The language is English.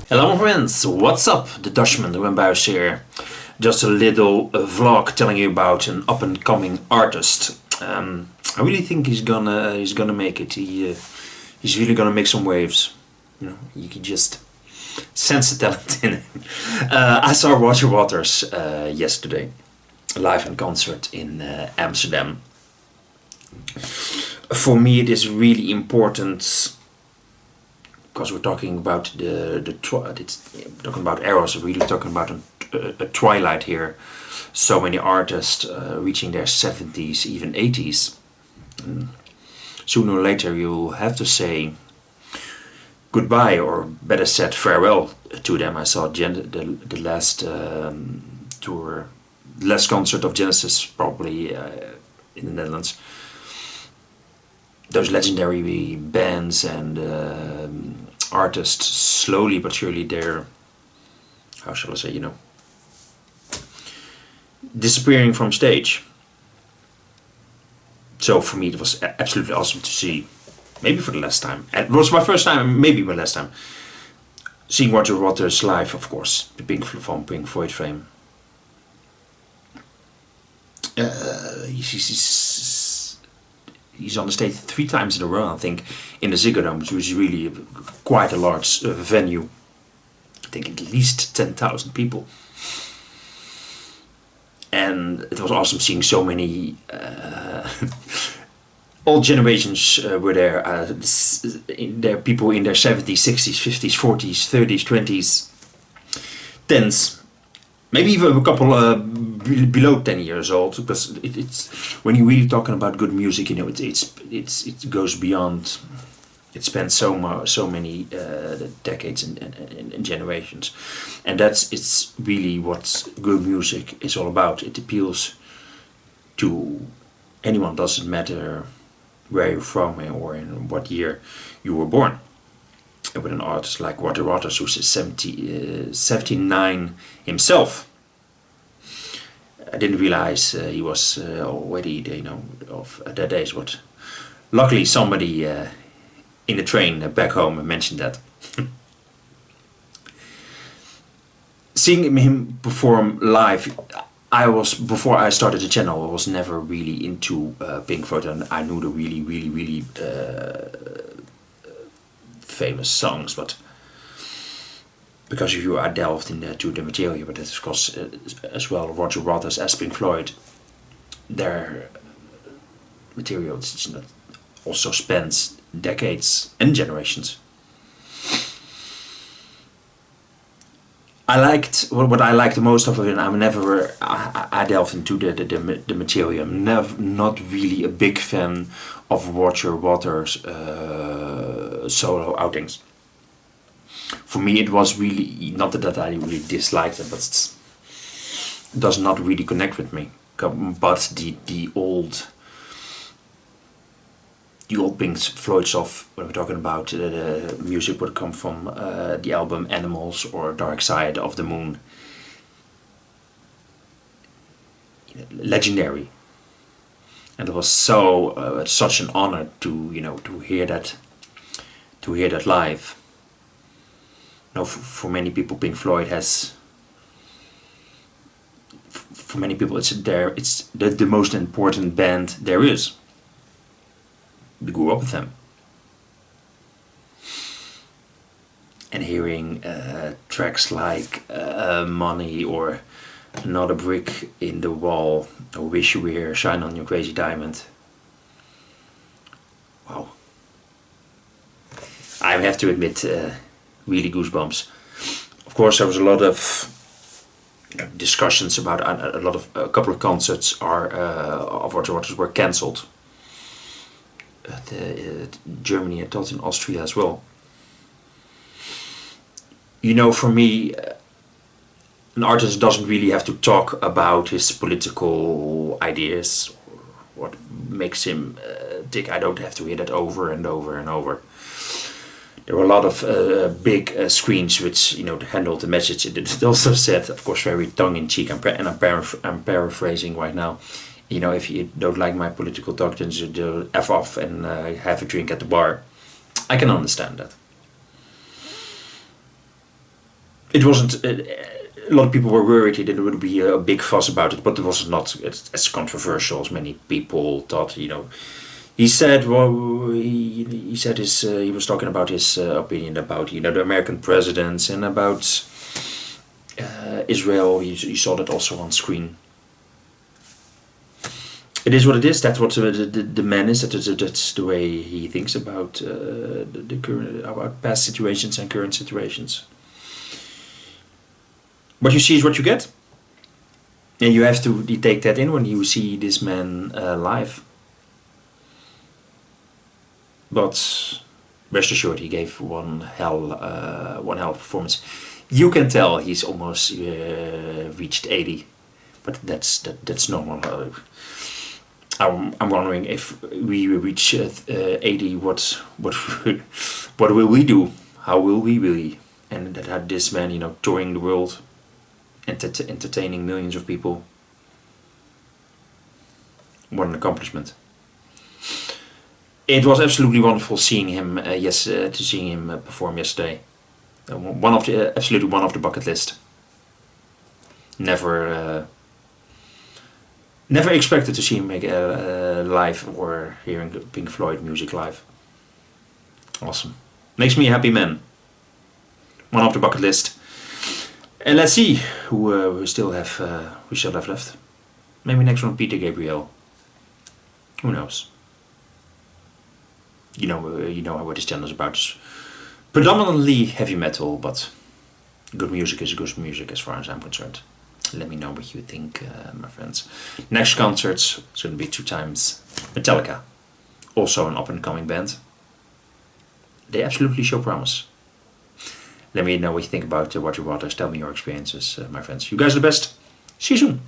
Hello my friends, what's up? The Dutchman, the Wimbuis here. Just a little vlog telling you about an up and coming artist. I really think he's gonna make it. He's really gonna make some waves. You know, you can just sense the talent in him. I saw Waters yesterday, live in concert in Amsterdam. For me, it is really important. Because we're talking about talking about eras, really talking about a twilight here. So many artists reaching their 70s, even 80s. And sooner or later, you'll have to say goodbye, or better said, farewell to them. I saw the last tour, the last concert of Genesis, probably in the Netherlands. Those legendary bands and artists, slowly but surely, they're, how shall I say, disappearing from stage. So for me it was absolutely awesome to see, maybe for the last time, it was my first time, maybe my last time, seeing Waters live, of course, the Pink Floyd fame. He's on the stage 3 times in a row, I think, in the Ziggo Dome, which was really quite a large venue. I think at least 10,000 people. And it was awesome seeing so many all generations were there. There are people in their 70s, 60s, 50s, 40s, 30s, 20s, 10s. Maybe even a couple below 10 years old, because it's when you're really talking about good music, it goes beyond. It spans so many decades and generations, and it's really what good music is all about. It appeals to anyone. Doesn't matter where you're from or in what year you were born. With an artist like Waters, who's 79 himself. I didn't realize he was already, of that age. But luckily, somebody in the train back home mentioned that. Seeing him perform live, before I started the channel, I was never really into Pink Floyd, and I knew the really famous songs, but because of you, I delved into the material. But that's of course as well Waters as Pink Floyd. Their material also spans decades and generations. I liked what I liked the most of it. I delved into the material. I'm not really a big fan of Waters solo outings. For me, it was really not that I really disliked it, but it does not really connect with me. But the old Pink Floyd stuff, when we're talking about the music, would come from the album Animals or Dark Side of the Moon. Legendary, and it was such an honor to hear that live. For many people, Pink Floyd has. For many people, it's the most important band there is. We grew up with them, and hearing tracks like "Money" or "Another Brick in the Wall" or "Wish You Were Here," "Shine on Your Crazy Diamond." Wow! I have to admit, really goosebumps. Of course, there was a lot of discussions about a couple of concerts of Waters were cancelled. Germany, and thought in Austria as well. For me, an artist doesn't really have to talk about his political ideas or what makes him tick. I don't have to hear that over and over and over. There were a lot of big screens which handled the message. It also said, of course, very tongue-in-cheek, and I'm paraphrasing right now. If you don't like my political talk, then you do F off and have a drink at the bar. I can understand that. it wasn't. A lot of people were worried that there would be a big fuss about it, but it was not as controversial as many people thought. He said, well, he said he was talking about his opinion about the American presidents and about Israel. You saw that also on screen. It is what it is. That's what the man is. That's the way he thinks about the current, about past situations and current situations. What you see is what you get, and you have to take that in when you see this man live. But rest assured, he gave one hell performance. You can tell he's almost reached 80, but that's normal. I'm wondering if we reach 80, what will we do? How will we be? And that had this man, touring the world, entertaining millions of people. What an accomplishment! It was absolutely wonderful seeing him. Seeing him perform yesterday. Absolutely one of the bucket list. Never expected to see him make live or hearing Pink Floyd music live. Awesome. Makes me a happy man. One off the bucket list. And let's see who we still have left. Maybe next one Peter Gabriel. Who knows? You know what this channel is about. It's predominantly heavy metal, but good music is good music as far as I'm concerned. Let me know what you think, my friends. Next concerts, it's going to be 2 times Metallica. Also an up-and-coming band. They absolutely show promise. Let me know what you think about Waters. Tell me your experiences, my friends. You guys are the best. See you soon.